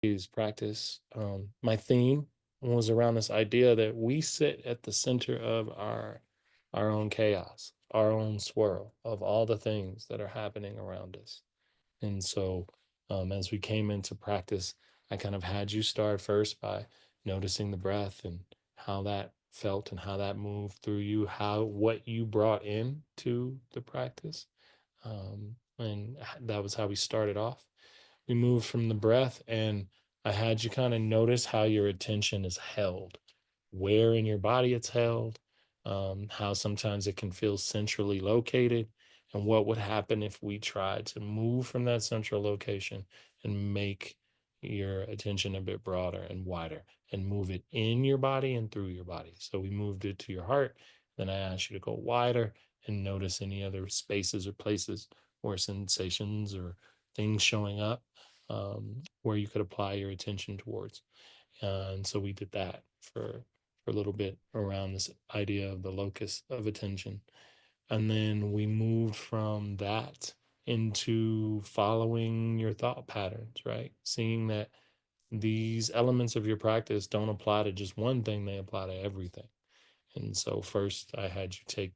today's practice, my theme was around this idea that we sit at the center of our own chaos, our own swirl of all the things that are happening around us. And so, as we came into practice, I kind of had you start first by noticing the breath and how that felt and how that moved through you, how what you brought in to the practice. That was how we started off. We moved from the breath, and I had you kind of notice how your attention is held, where in your body it's held, how sometimes it can feel centrally located, and what would happen if we tried to move from that central location and make your attention a bit broader and wider and move it in your body and through your body. So we moved it to your heart. Then I asked you to go wider and notice any other spaces or places or sensations or things showing up, where you could apply your attention towards. And so we did that for a little bit around this idea of the locus of attention. And then we moved from that into following your thought patterns, right? Seeing that these elements of your practice don't apply to just one thing, they apply to everything. And so first I had you take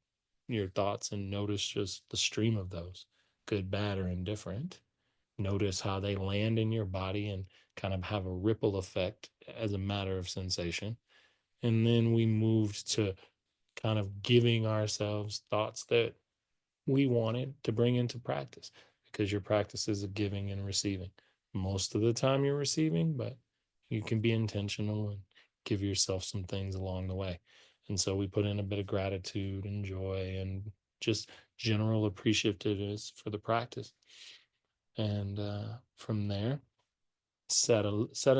your thoughts and notice just the stream of those, good, bad, or indifferent. Notice how they land in your body and kind of have a ripple effect as a matter of sensation. And then we moved to kind of giving ourselves thoughts that we wanted to bring into practice, because your practice is a giving and receiving. Most of the time you're receiving, but you can be intentional and give yourself some things along the way. And so we put in a bit of gratitude and joy and just general appreciativeness for the practice. And from there, set in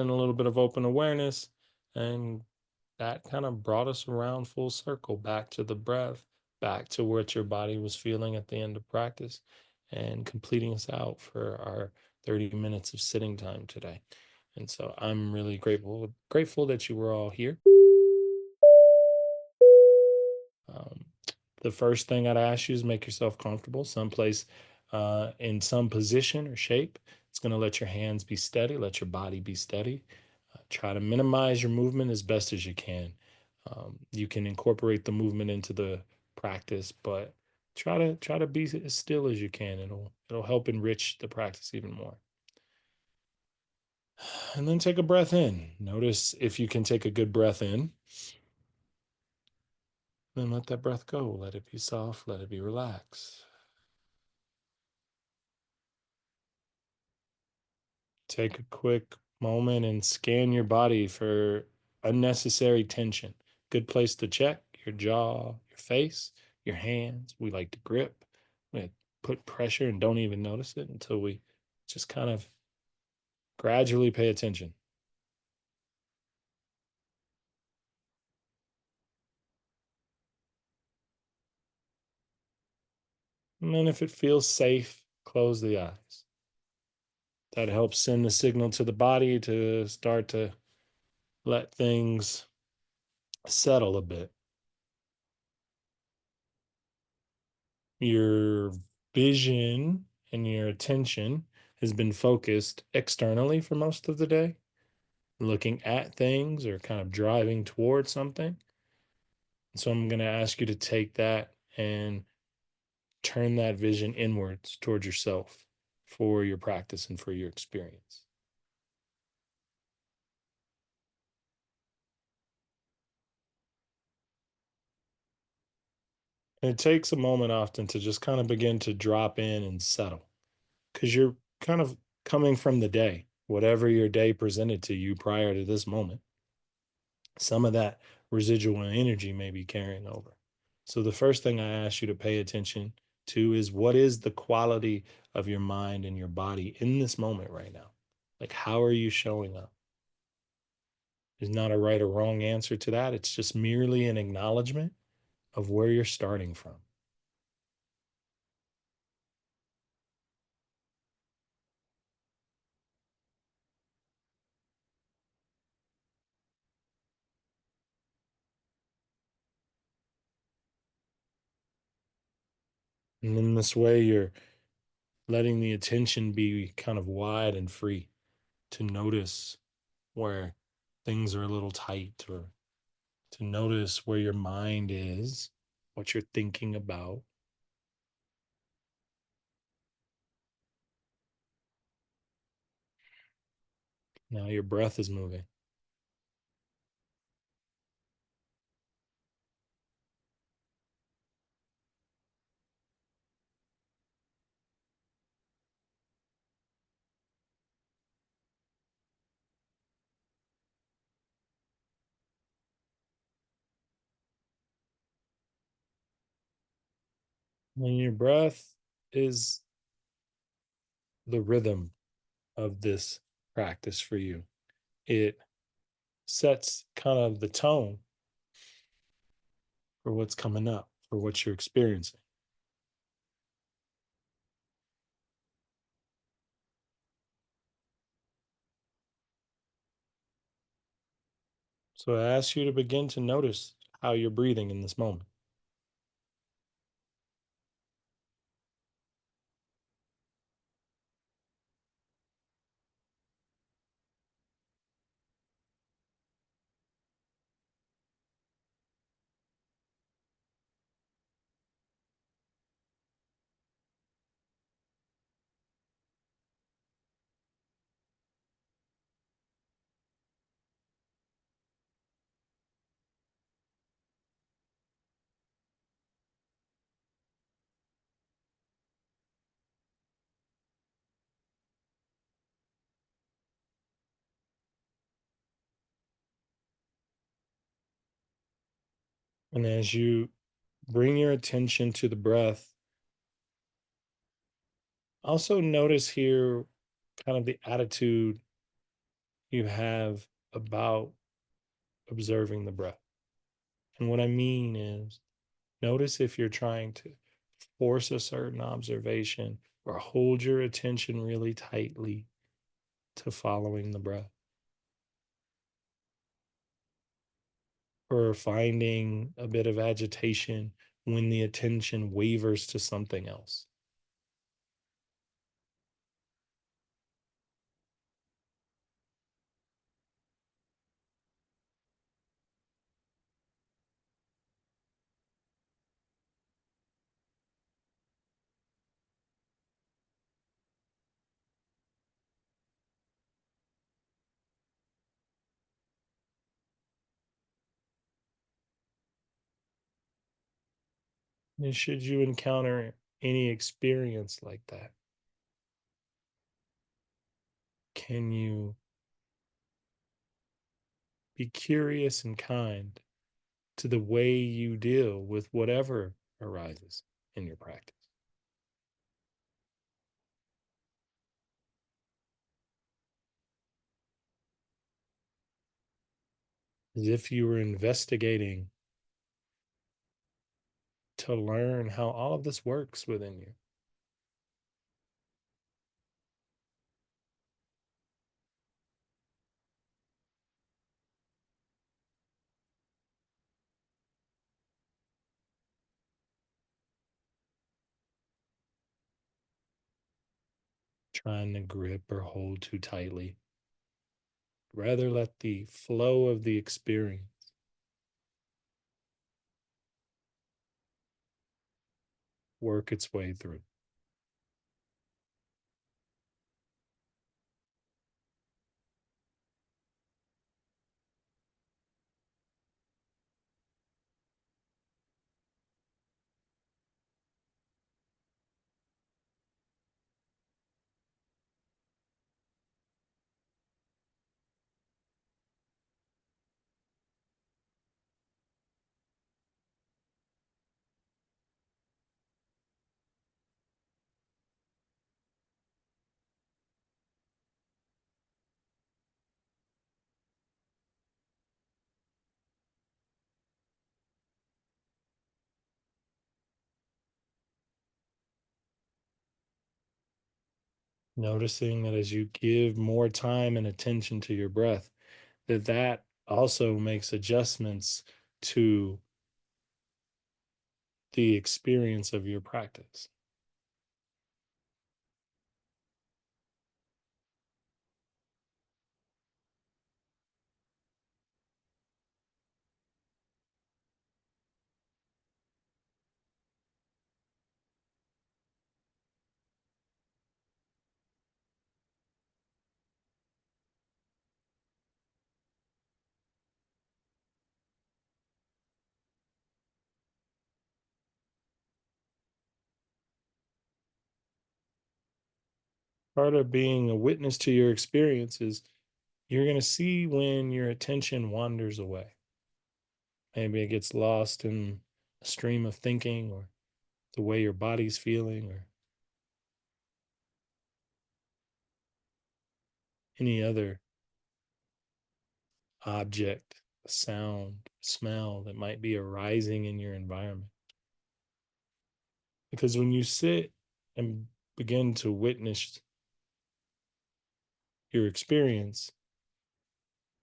a little bit of open awareness, and that kind of brought us around full circle back to the breath, back to what your body was feeling at the end of practice, and completing us out for our 30 minutes of sitting time today. And so I'm really grateful that you were all here. Um, the first thing I'd ask you is make yourself comfortable someplace, in some position or shape. It's going to let your hands be steady, let your body be steady. Try to minimize your movement as best as you can. You can incorporate the movement into the practice, but try to be as still as you can. It'll help enrich the practice even more. And then take a breath in. Notice if you can take a good breath in, then let that breath go. Let it be soft, let it be relaxed. Take a quick moment and scan your body for unnecessary tension. Good place to check your jaw, your face, your hands. We like to grip. We put pressure and don't even notice it until we just kind of gradually pay attention. And then if it feels safe, close the eyes. That helps send the signal to the body to start to let things settle a bit. Your vision and your attention has been focused externally for most of the day, looking at things or kind of driving towards something. So I'm going to ask you to take that and turn that vision inwards towards yourself for your practice and for your experience. And it takes a moment often to just kind of begin to drop in and settle, because you're kind of coming from the day, whatever your day presented to you prior to this moment. Some of that residual energy may be carrying over. So the first thing I ask you to pay attention to is, what is the quality of your mind and your body in this moment right now? Like, how are you showing up? There's not a right or wrong answer to that. It's just merely an acknowledgement of where you're starting from. And in this way, you're letting the attention be kind of wide and free. to notice where things are a little tight, or to notice where your mind is, what you're thinking about. Now your breath is moving. And your breath is the rhythm of this practice for you. It sets kind of the tone for what's coming up, for what you're experiencing. So I ask you to begin to notice how you're breathing in this moment. And as you bring your attention to the breath, also notice here kind of the attitude you have about observing the breath. And what I mean is, notice if you're trying to force a certain observation or hold your attention really tightly to following the breath, or finding a bit of agitation when the attention wavers to something else. And should you encounter any experience like that, can you be curious and kind to the way you deal with whatever arises in your practice, as if you were investigating to learn how all of this works within you, trying to grip or hold too tightly. Rather, let the flow of the experience work its way through. Noticing that as you give more time and attention to your breath, that also makes adjustments to the experience of your practice. Part of being a witness to your experience is you're going to see when your attention wanders away. Maybe it gets lost in a stream of thinking or the way your body's feeling or any other object, sound, smell that might be arising in your environment. Because when you sit and begin to witness your experience,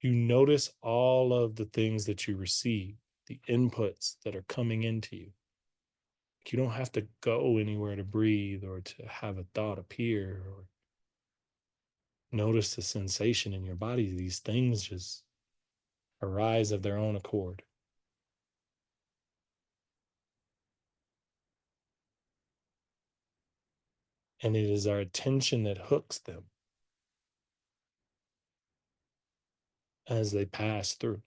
you notice all of the things that you receive, the inputs that are coming into you. You don't have to go anywhere to breathe or to have a thought appear or notice the sensation in your body. These things just arise of their own accord. And it is our attention that hooks them as they pass through.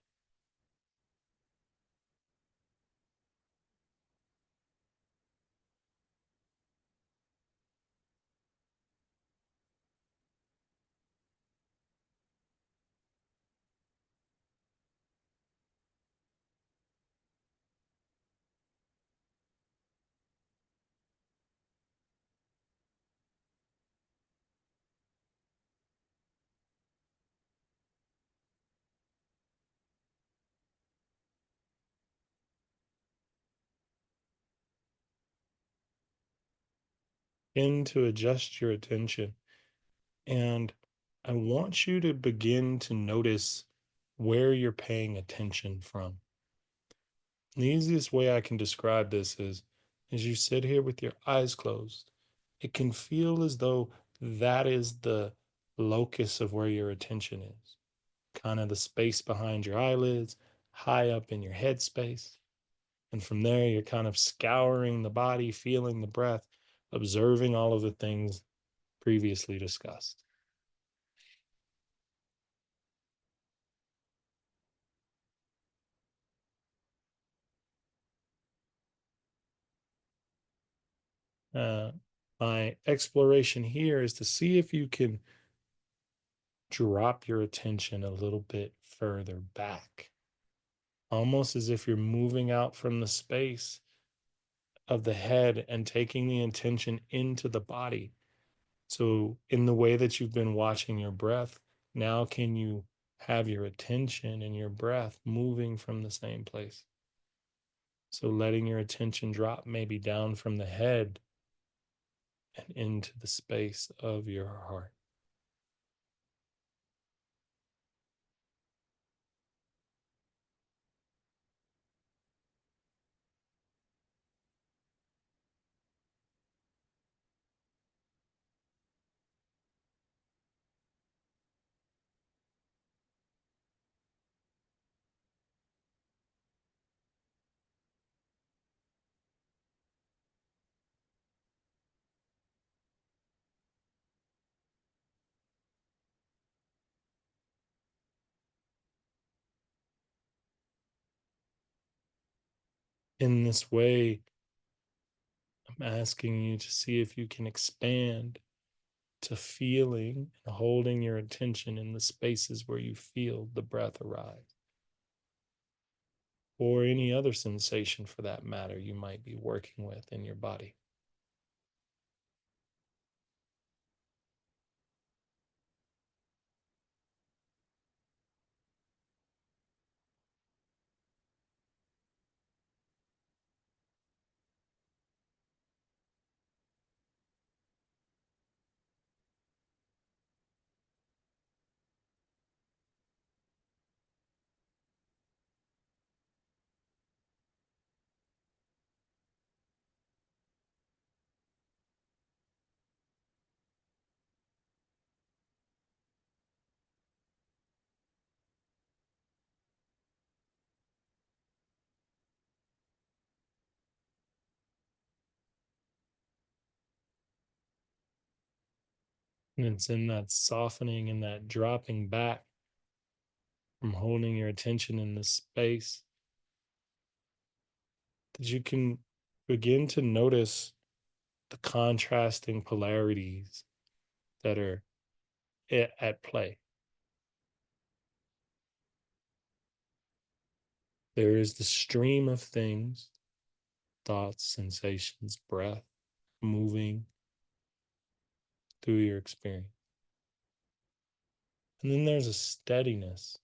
Begin to adjust your attention. And I want you to begin to notice where you're paying attention from. The easiest way I can describe this is as you sit here with your eyes closed, it can feel as though that is the locus of where your attention is, kind of the space behind your eyelids, high up in your head space. And from there, you're kind of scouring the body, feeling the breath, observing all of the things previously discussed. Uh, my exploration here is to see if you can drop your attention a little bit further back, almost as if you're moving out from the space of the head and taking the intention into the body. So, in the way that you've been watching your breath, now can you have your attention and your breath moving from the same place? So, letting your attention drop maybe down from the head and into the space of your heart. In this way, I'm asking you to see if you can expand to feeling and holding your attention in the spaces where you feel the breath arise, or any other sensation for that matter you might be working with in your body. And it's in that softening and that dropping back from holding your attention in this space that you can begin to notice the contrasting polarities that are at play. There is the stream of things, thoughts, sensations, breath moving through your experience. And then there's a steadiness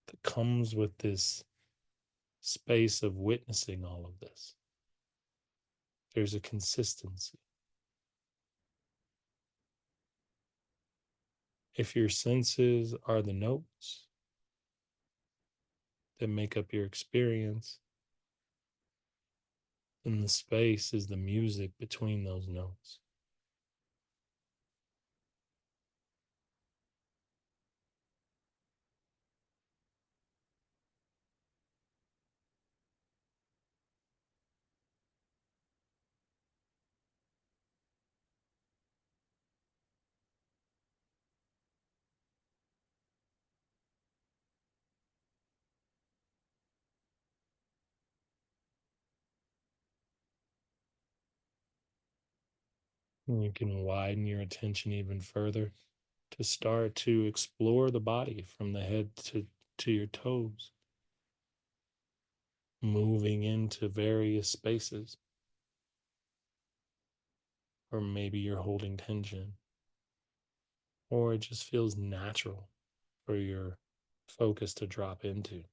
that comes with this space of witnessing all of this. There's a consistency. If your senses are the notes that make up your experience, then the space is the music between those notes. And you can widen your attention even further to start to explore the body from the head to your toes, moving into various spaces. Or maybe you're holding tension, or it just feels natural for your focus to drop into.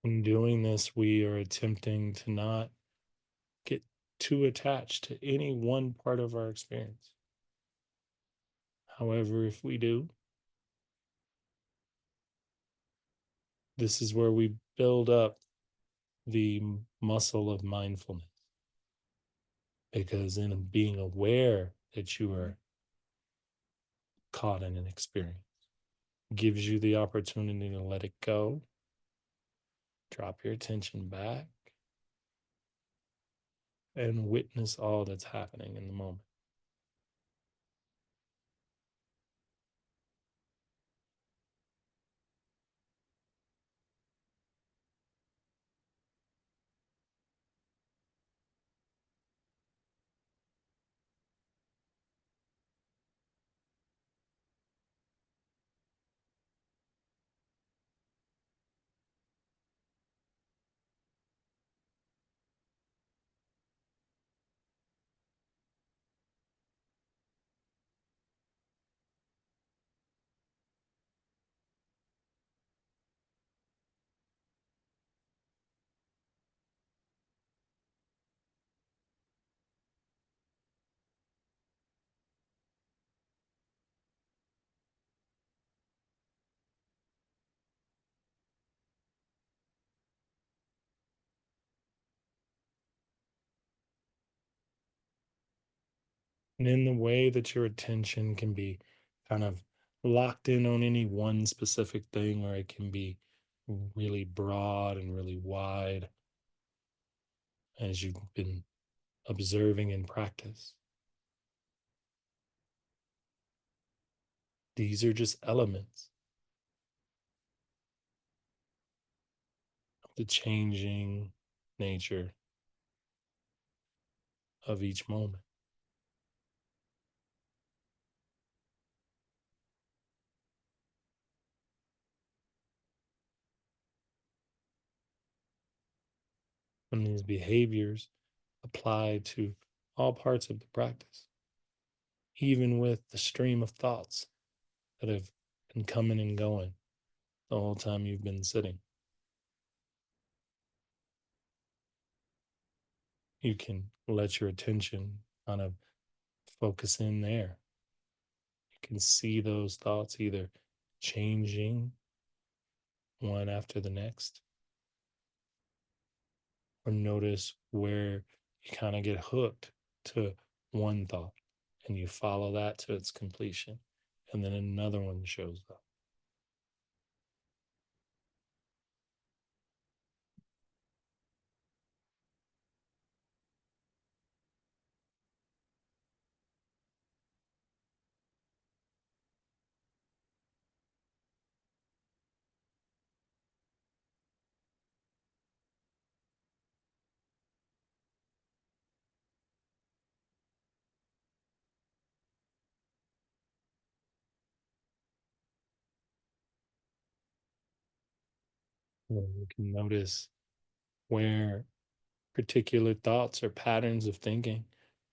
In doing this, we are attempting to not get too attached to any one part of our experience. However, if we do, this is where we build up the muscle of mindfulness. Because in being aware that you are caught in an experience gives you the opportunity to let it go, drop your attention back, and witness all that's happening in the moment. And in the way that your attention can be kind of locked in on any one specific thing, or it can be really broad and really wide as you've been observing in practice. These are just elements of the changing nature of each moment. And these behaviors apply to all parts of the practice, even with the stream of thoughts that have been coming and going. the whole time you've been sitting. You can let your attention kind of focus in there. You can see those thoughts either changing one after the next, or notice where you kind of get hooked to one thought and you follow that to its completion. And then another one shows up. And you can notice where particular thoughts or patterns of thinking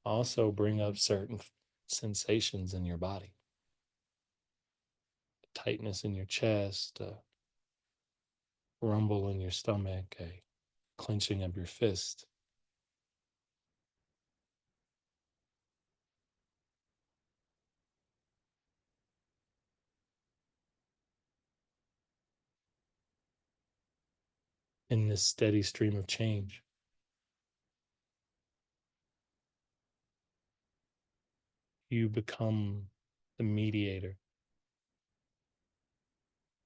also bring up certain sensations in your body, tightness in your chest, a rumble in your stomach, a clenching of your fist. In this steady stream of change, you become the mediator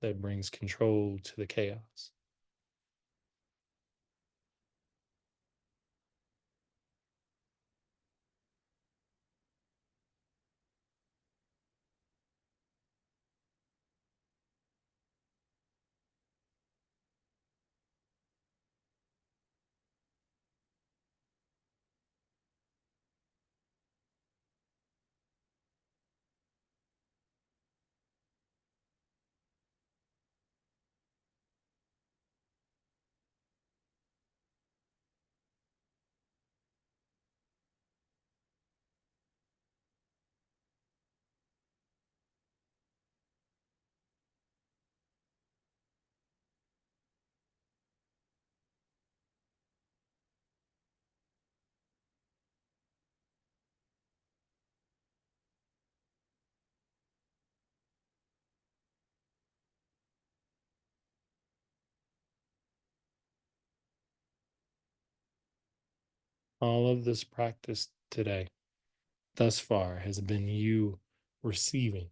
that brings control to the chaos. All of this practice today, thus far, has been you receiving,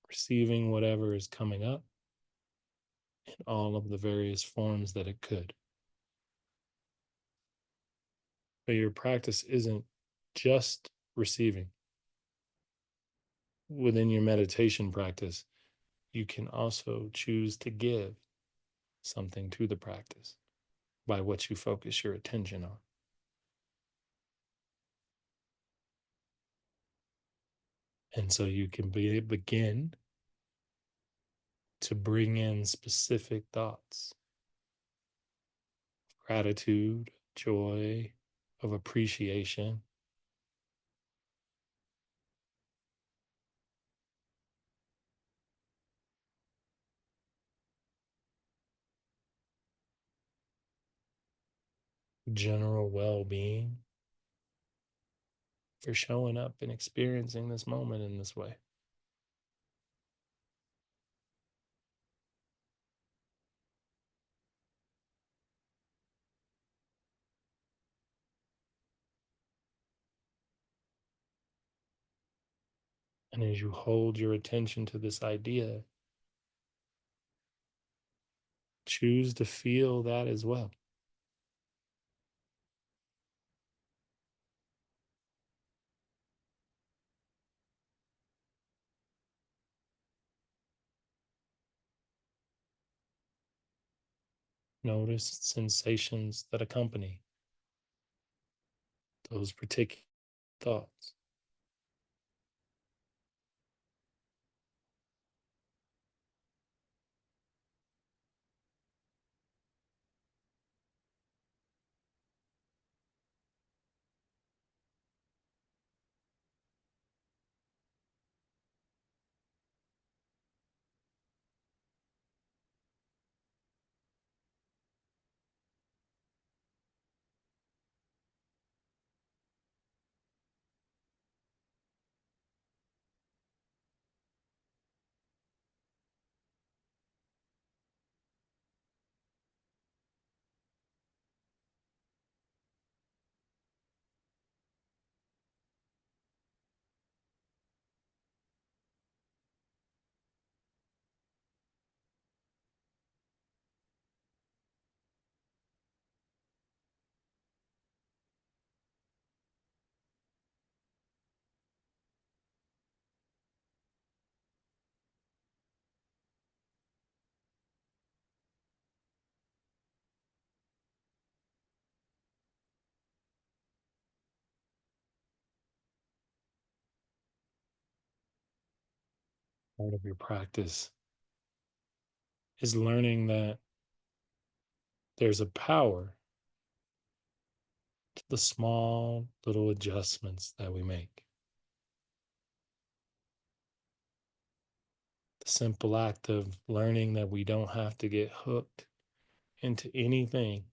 receiving whatever is coming up in all of the various forms that it could. But your practice isn't just receiving. Within your meditation practice, you can also choose to give something to the practice by what you focus your attention on. And so you can begin to bring in specific thoughts, gratitude, joy, of appreciation, general well being, for showing up and experiencing this moment in this way. And as you hold your attention to this idea, choose to feel that as well. Notice sensations that accompany those particular thoughts. Part of your practice is learning that there's a power to the small little adjustments that we make. The simple act of learning that we don't have to get hooked into anything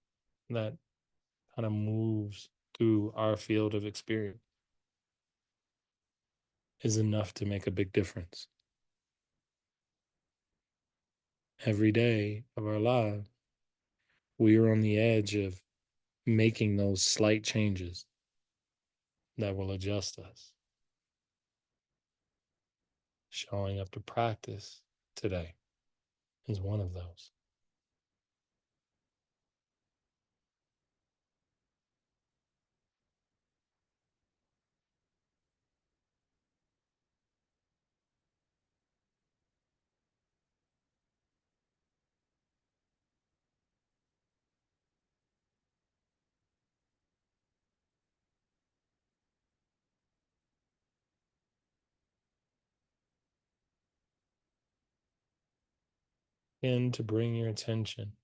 that kind of moves through our field of experience is enough to make a big difference. Every day of our lives, we are on the edge of making those slight changes that will adjust us. Showing up to practice today is one of those. And to bring your attention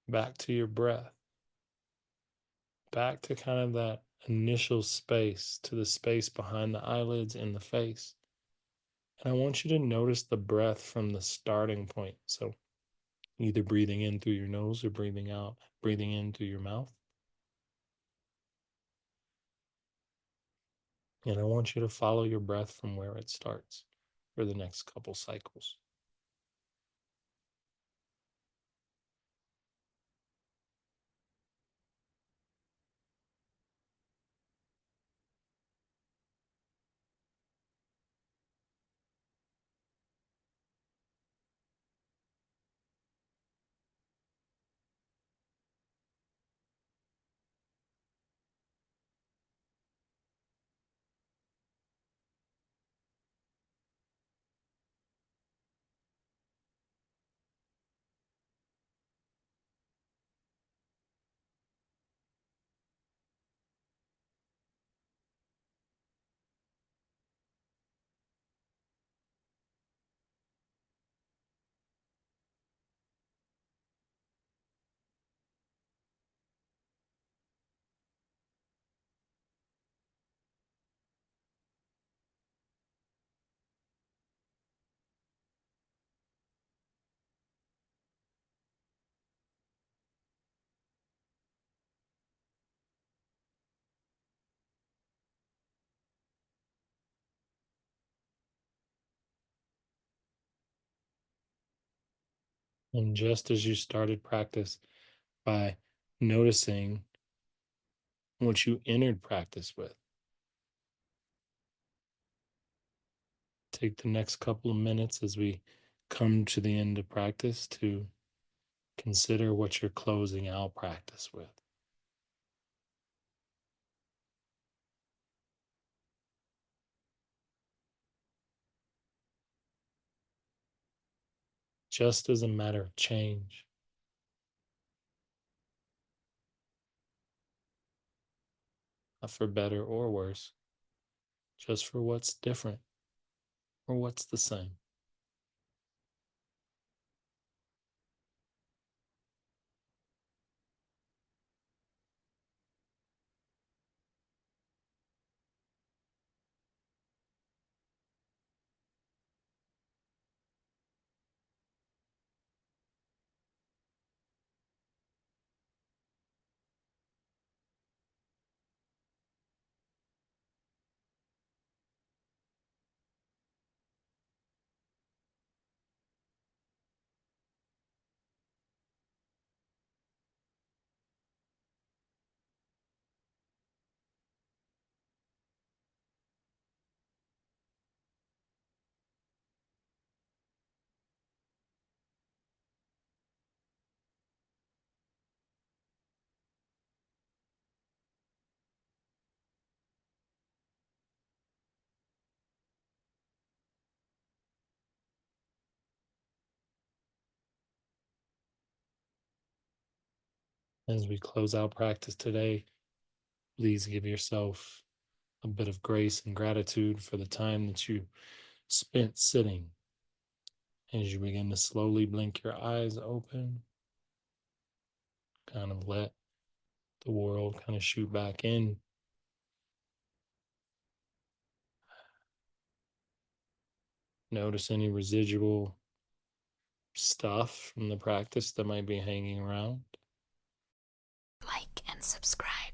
back to your breath, back to kind of that initial space, to the space behind the eyelids in the face. And I want you to notice the breath from the starting point. So either breathing in through your nose or breathing in through your mouth. And I want you to follow your breath from where it starts for the next couple cycles. And just as you started practice by noticing what you entered practice with, take the next couple of minutes as we come to the end of practice to consider what you're closing out practice with. Just as a matter of change, not for better or worse, just for what's different or what's the same. As we close out practice today, please give yourself a bit of grace and gratitude for the time that you spent sitting. As you begin to slowly blink your eyes open, kind of let the world kind of shoot back in. Notice any residual stuff from the practice that might be hanging around. Like and subscribe.